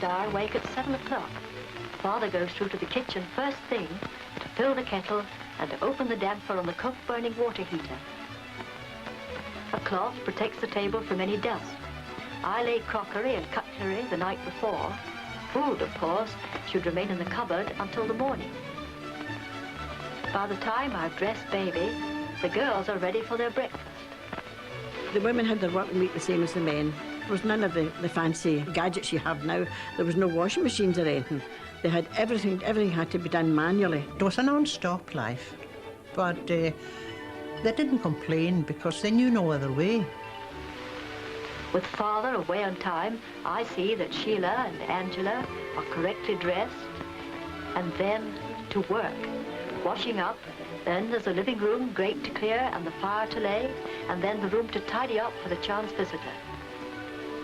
I wake at 7 o'clock. Father goes through to the kitchen first thing to fill the kettle and to open the damper on the coke-burning water heater. A cloth protects the table from any dust. I lay crockery and cutlery the night before. Food, of course, should remain in the cupboard until the morning. By the time I've dressed baby, the girls are ready for their breakfast. The women had their working week the same as the men. There was none of the fancy gadgets you have now. There was no washing machines or anything. They had everything had to be done manually. It was a non-stop life, but they didn't complain because they knew no other way. With Father away on time, I see that Sheila and Angela are correctly dressed, and then to work. Washing up, then there's the living room grate to clear and the fire to lay, and then the room to tidy up for the chance visitor.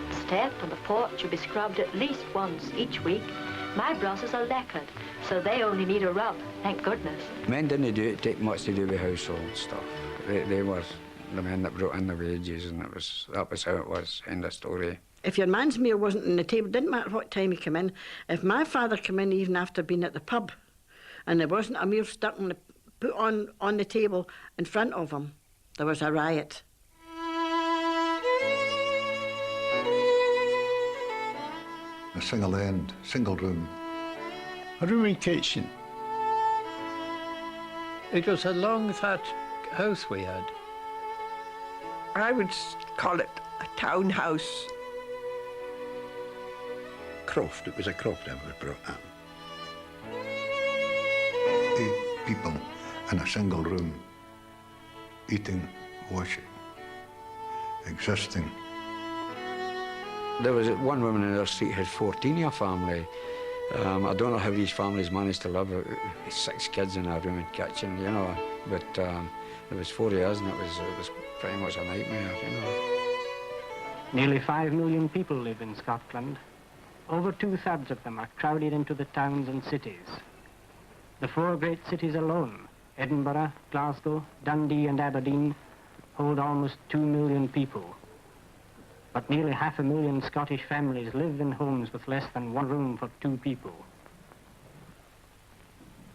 The step and the porch should be scrubbed at least once each week. My brushes are lacquered, so they only need a rub, thank goodness. Men didn't take much to do with household stuff. They were the men that brought in the wages, and that was how it was, end of story. If your man's meal wasn't on the table, didn't matter what time he came in. If my father came in even after being at the pub, and there wasn't a meal stuck on put on the table in front of him, there was a riot. A single end, single room. A rooming kitchen. It was a long thatched house we had. I would call it a townhouse. Croft, it was a croft I was brought up. 8 people in a single room, eating, washing, existing. There was one woman in our street who had 14 in her family. I don't know how these families managed to live. 6 kids in a room and kitchen, you know. But there was 4 of us, and it was pretty much a nightmare, you know. Nearly 5 million people live in Scotland. Over 2/3 of them are crowded into the towns and cities. The 4 great cities alone, Edinburgh, Glasgow, Dundee and Aberdeen, hold almost 2 million people. But nearly 500,000 Scottish families live in homes with less than 1 room for 2 people.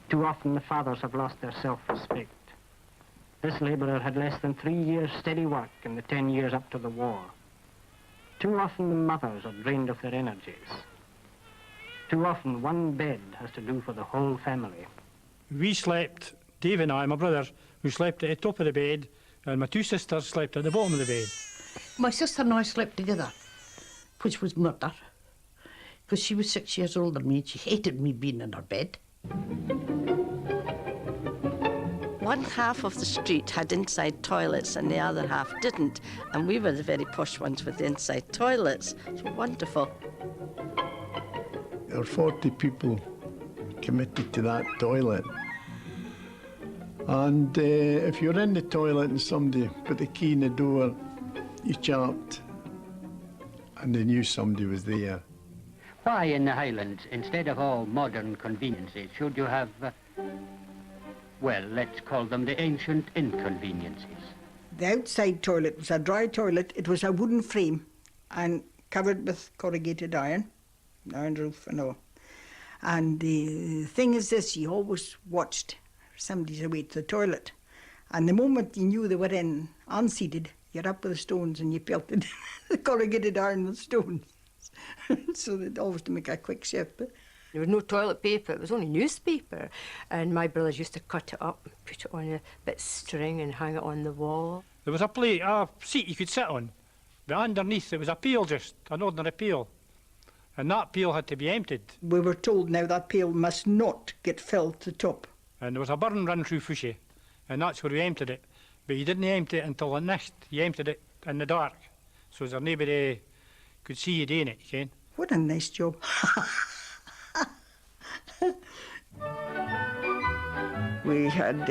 Too often the fathers have lost their self-respect. This labourer had less than 3 years steady work in the 10 years up to the war. Too often the mothers are drained of their energies. Too often one bed has to do for the whole family. We slept, Dave and I, my brother, who slept at the top of the bed, and my 2 sisters slept at the bottom of the bed. My sister and I slept together, which was murder, because she was 6 years older than me and she hated me being in her bed. One half of the street had inside toilets and the other half didn't, and we were the very posh ones with the inside toilets. It was wonderful. There were 40 people committed to that toilet. And if you were in the toilet and somebody put the key in the door, you chapped, and they knew somebody was there. Why in the Highlands, instead of all modern conveniences, should you have, well, let's call them the ancient inconveniences? The outside toilet was a dry toilet. It was a wooden frame and covered with corrugated iron roof and all. And the thing is this, you always watched somebody's away to the toilet. And the moment you knew they were in unseated, you're up with the stones and you pelted the corrugated iron with stones. So they'd always to make a quick shift. There was no toilet paper, it was only newspaper. And my brothers used to cut it up, put it on a bit of string and hang it on the wall. There was a seat you could sit on, but underneath there was a pail, just an ordinary pail. And that pail had to be emptied. We were told now that pail must not get filled to the top. And there was a burn run through Fushy, and that's where we emptied it. But you didn't empty it until the next. You emptied it in the dark, so that nobody could see you doing it, you can. What a nice job. We had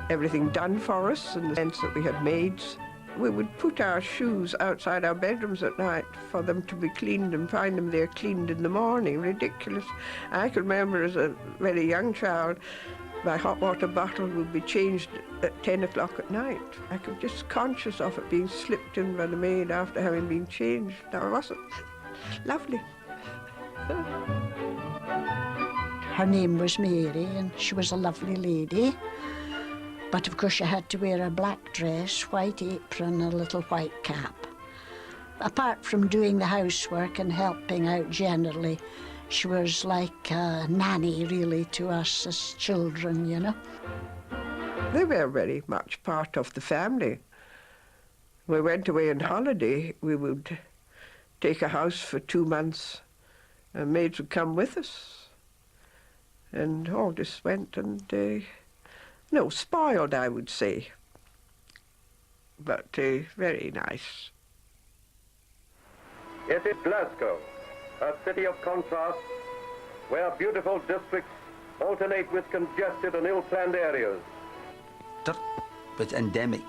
everything done for us in the sense that we had maids. We would put our shoes outside our bedrooms at night for them to be cleaned and find them there cleaned in the morning. Ridiculous. I can remember as a very young child, my hot water bottle would be changed at 10 o'clock at night. I was just conscious of it being slipped in by the maid after having been changed. Now, it wasn't lovely. Her name was Mary, and she was a lovely lady. But of course she had to wear a black dress, white apron, and a little white cap. Apart from doing the housework and helping out generally, she was like a nanny really to us as children, you know. They were very much part of the family. We went away on holiday, we would take a house for 2 months, and maids would come with us. And all just went and, no, spoiled, I would say, but very nice. It is Glasgow, a city of contrasts, where beautiful districts alternate with congested and ill-planned areas. Dirt, but endemic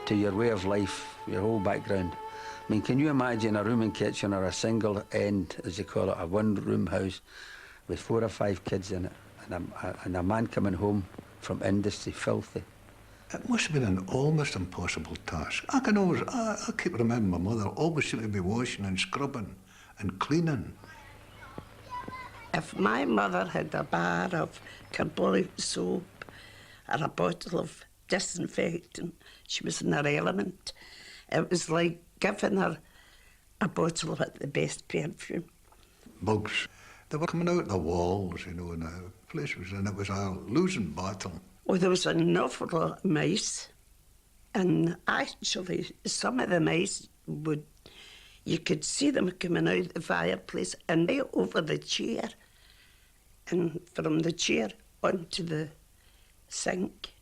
to your way of life, your whole background. I mean, can you imagine a room and kitchen or a single end, as you call it, a one-room house with 4 or 5 kids in it, and a man coming home from industry, filthy? It must have been an almost impossible task. I can always, I keep remembering my mother always seemed to be washing and scrubbing and cleaning. If my mother had a bar of carbolic soap or a bottle of disinfectant, she was in her element. It was like giving her a bottle of the best perfume. Bugs, they were coming out the walls, you know, and the place was, and it was a losing battle. Oh, there was an awful lot of mice, and actually some of the mice would, you could see them coming out of the fireplace and right over the chair, and from the chair onto the sink.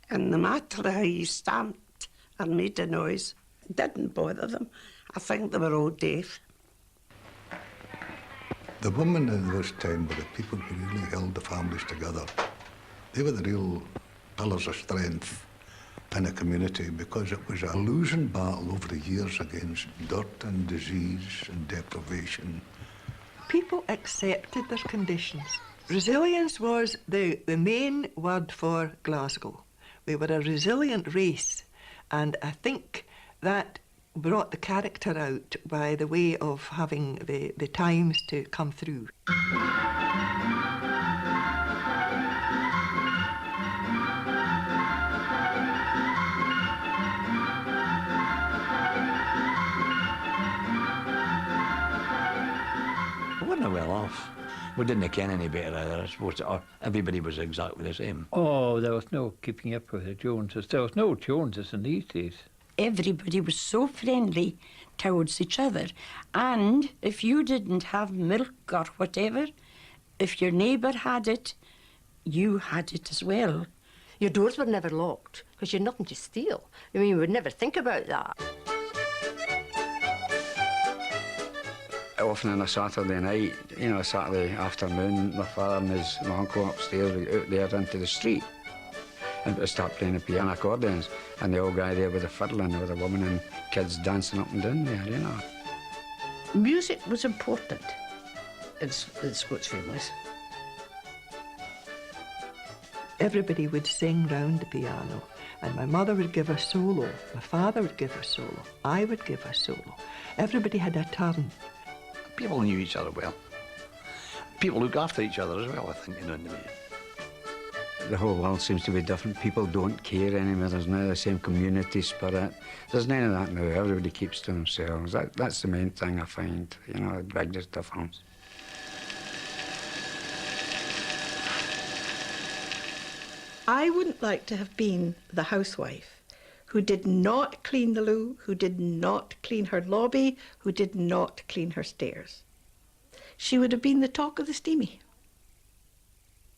And no matter how you stamped or made a noise, it didn't bother them. I think they were all deaf. The women in those time were the people who really held the families together. They were the real pillars of strength in a community, because it was a losing battle over the years against dirt and disease and deprivation. People accepted their conditions. Resilience was the main word for Glasgow. We were a resilient race, and I think that brought the character out by the way of having the times to come through. We weren't well off. We didn't ken any better either. I suppose everybody was exactly the same. Oh, there was no keeping up with the Joneses. There was no Joneses in these days. Everybody was so friendly towards each other. And if you didn't have milk or whatever, if your neighbour had it, you had it as well. Your doors were never locked because you had nothing to steal. I mean, you would never think about that. Often on a Saturday night, you know, a Saturday afternoon, my father and my uncle upstairs would go out there into the street and would start playing the piano accordions, and the old guy there with a fiddle and there was a woman and kids dancing up and down there, you know. Music was important in Scots families. Everybody would sing round the piano, and my mother would give a solo, my father would give a solo, I would give a solo. Everybody had a turn. People knew each other well. People look after each other as well, I think, you know, in the main. The whole world seems to be different. People don't care anymore. There's none of the same community spirit. There's none of that now. Everybody keeps to themselves. That's the main thing I find, you know, the biggest difference. I wouldn't like to have been the housewife who did not clean the loo, who did not clean her lobby, who did not clean her stairs. She would have been the talk of the steamy.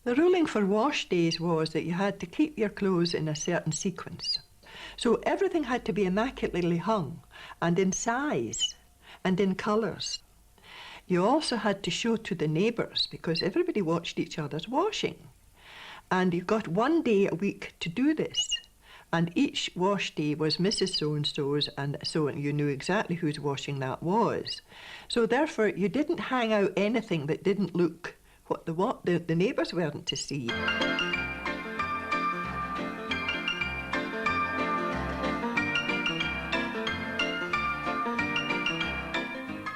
The ruling for wash days was that you had to keep your clothes in a certain sequence. So everything had to be immaculately hung and in size and in colours. You also had to show to the neighbours because everybody watched each other's washing. And you got 1 day a week to do this. And each wash day was Mrs. So-and-so's, and so you knew exactly whose washing that was. So therefore, you didn't hang out anything that didn't look what the neighbours weren't to see.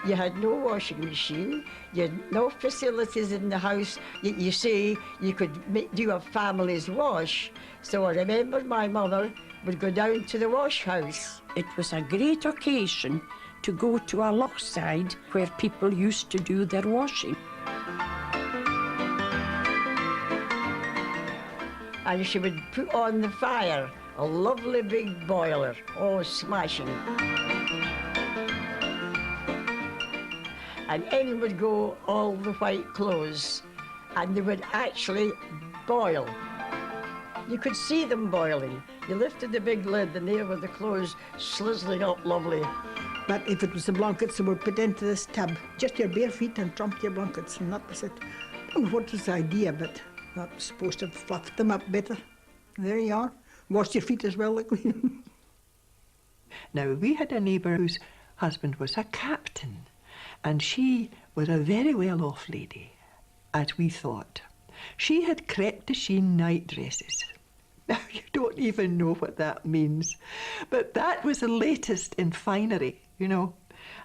You had no washing machine. You had no facilities in the house. You say you could do a family's wash. So I remember my mother would go down to the wash house. It was a great occasion to go to a lochside where people used to do their washing. And she would put on the fire a lovely big boiler, oh, smashing. And in would go all the white clothes, and they would actually boil. You could see them boiling. You lifted the big lid, and there were the clothes slizzling up lovely. But if it was the blankets, they were put into this tub. Just your bare feet and trumped your blankets, and that was it. I don't know what was the idea, but that was supposed to fluff them up better. There you are. Wash your feet as well, like we. Now, we had a neighbour whose husband was a captain, and she was a very well-off lady, as we thought. She had crêpe de chine night dresses. Now, you don't even know what that means, but that was the latest in finery, you know.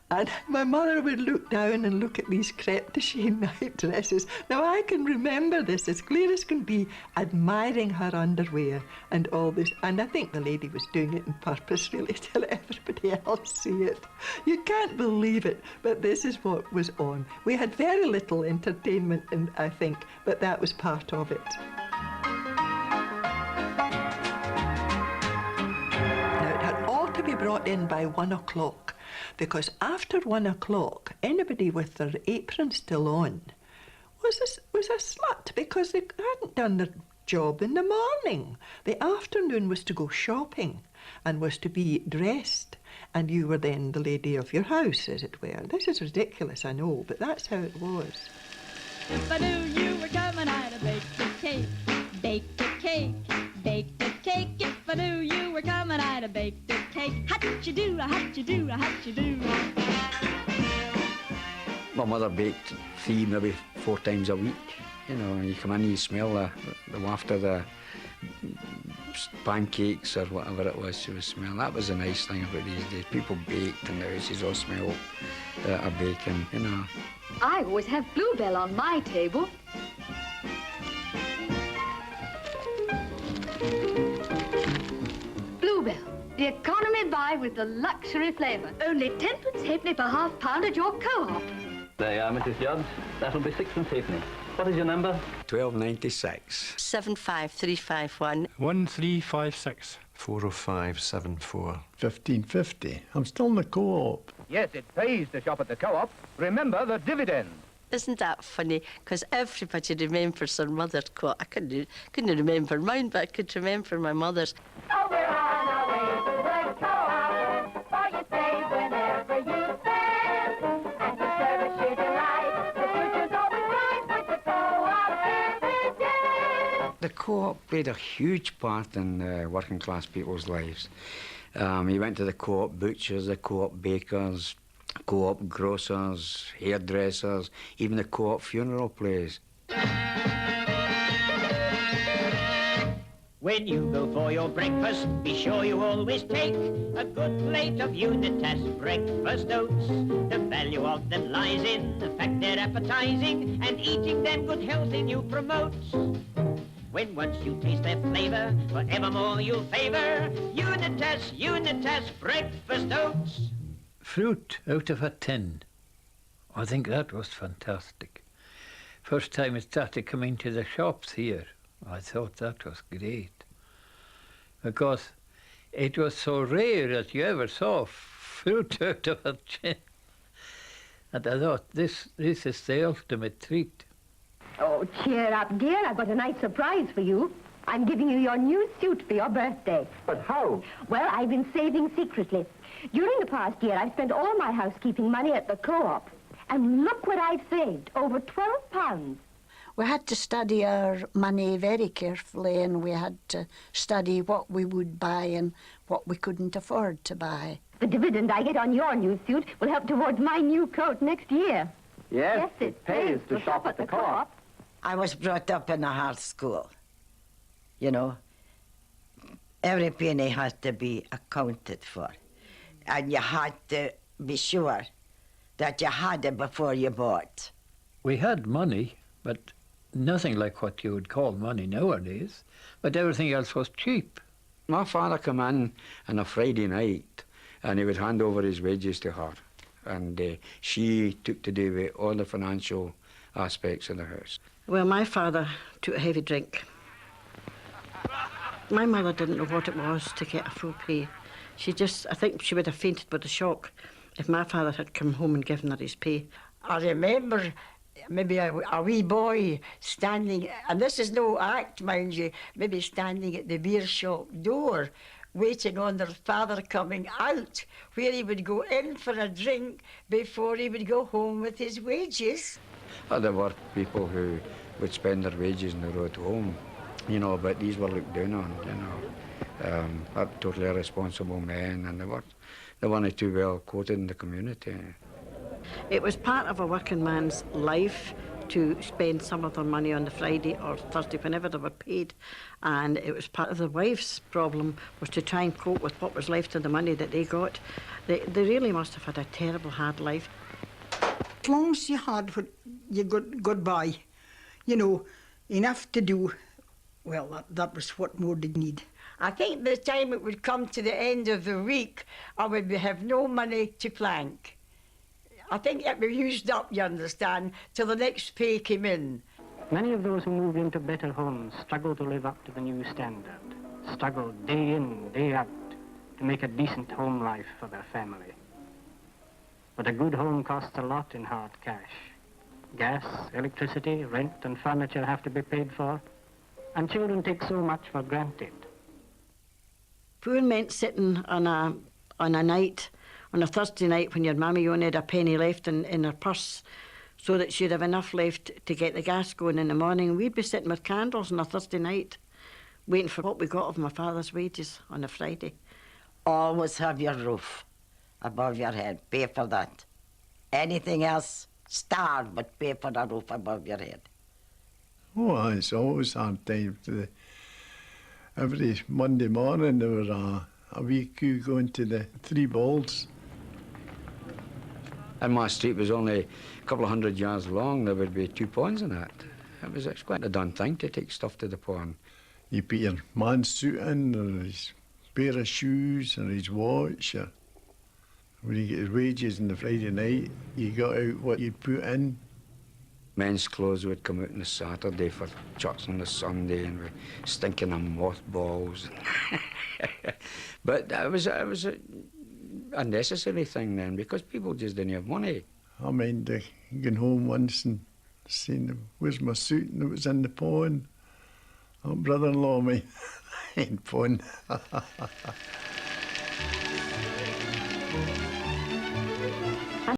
And my mother would look down and look at these crêpe de chine night dresses. Now, I can remember this as clear as can be, admiring her underwear and all this. And I think the lady was doing it on purpose, really, to let everybody else see it. You can't believe it, but this is what was on. We had very little entertainment, and I think, but that was part of it. Now, it had all to be brought in by 1 o'clock. Because after 1 o'clock, anybody with their apron still on was a slut, because they hadn't done their job in the morning. The afternoon was to go shopping and was to be dressed, and you were then the lady of your house, as it were. This is ridiculous, I know, but that's how it was. If I knew you were coming, I'd have baked a cake, baked a cake, baked a cake. If I knew you were coming, I'd have baked a cake. Hot-you-do, hot-you-do, hot-you-do. My mother baked 3, maybe 4 times a week. You know, and you come in, you smell the waft of the pancakes or whatever it was she was smelling. That was a nice thing about these days. People baked and the houses all smell of bacon, you know. I always have Bluebell on my table. Bluebell, the economy buy with the luxury flavour. Only 10p halfpenny per half pound at your co-op. There you are, Mrs. Judd. That'll be 6p halfpenny. What is your number? 1296. 75351. 1356. 40574. 1550. I'm still in the co-op. Yes, it pays to shop at the co-op. Remember the dividend. Isn't that funny? Because everybody remembers their mother's co-op. I couldn't remember mine, but I could remember my mother's. Oh, we're on our way to the co-op, for you save whenever you spend, and the service you delight. The future's always bright with the co-op every day. The co-op played a huge part in working class people's lives. You went to the co-op butchers, the co-op bakers, co-op grocers, hairdressers, even the co-op funeral plays. When you go for your breakfast, be sure you always take a good plate of Unitas breakfast oats. The value of them lies in the fact they're appetizing, and eating them good health in you promotes. When once you taste their flavor, forevermore you'll favor Unitas breakfast oats. Fruit out of a tin. I think that was fantastic. First time it started coming to the shops here, I thought that was great. Because it was so rare that you ever saw fruit out of a tin. And I thought, this is the ultimate treat. Oh, cheer up, dear. I've got a nice surprise for you. I'm giving you your new suit for your birthday. But how? Well, I've been saving secretly. During the past year, I've spent all my housekeeping money at the co-op. And look what I've saved, over £12. We had to study our money very carefully, and we had to study what we would buy and what we couldn't afford to buy. The dividend I get on your new suit will help towards my new coat next year. Yes, it pays to shop at the co-op. I was brought up in a hard school. You know, every penny has to be accounted for. And you had to be sure that you had it before you bought? We had money, but nothing like what you would call money nowadays. But everything else was cheap. My father came in on a Friday night and he would hand over his wages to her. And she took to do with all the financial aspects of the house. Well, my father took a heavy drink. My mother didn't know what it was to get a full pay. She just, I think she would have fainted with the shock if my father had come home and given her his pay. I remember maybe a wee boy standing, and this is no act, mind you, maybe standing at the beer shop door, waiting on their father coming out, where he would go in for a drink before he would go home with his wages. There were people who would spend their wages on the road home, you know, but these were looked down on, you know. Totally irresponsible men, and they weren't too well quoted in the community. It was part of a working man's life to spend some of their money on the Friday or Thursday whenever they were paid, and it was part of the wife's problem was to try and cope with what was left of the money that they got. They really must have had a terrible hard life. As long as you had what you got by, you know, enough to do, well, that was what more did need. I think by the time it would come to the end of the week, I would have no money to plank. I think it was used up, you understand, till the next pay came in. Many of those who moved into better homes struggled to live up to the new standard, struggled day in, day out to make a decent home life for their family. But a good home costs a lot in hard cash. Gas, electricity, rent and furniture have to be paid for, and children take so much for granted. Poor meant sitting on a night, on a Thursday night when your mammy only had a penny left in her purse so that she'd have enough left to get the gas going in the morning. We'd be sitting with candles on a Thursday night waiting for what we got of my father's wages on a Friday. Always have your roof above your head. Pay for that. Anything else, starve, but pay for the roof above your head. Oh, it's always hard time. Every Monday morning there was a wee queue going to the Three Balls. And my street was only a couple of 100 yards long. There would be 2 ponds in it. It's quite a done thing to take stuff to the pond. You put your man's suit in, or his pair of shoes, or his watch. Or when you get his wages on the Friday night, you got out what you'd put in. Men's clothes would come out on the Saturday for church on the Sunday, and we stinking of mothballs. But it was a necessary thing then, because people just didn't have money. I mind going home once and saying, "Where's my suit?" And it was in the pond. Oh, brother-in-law, mine, in pond.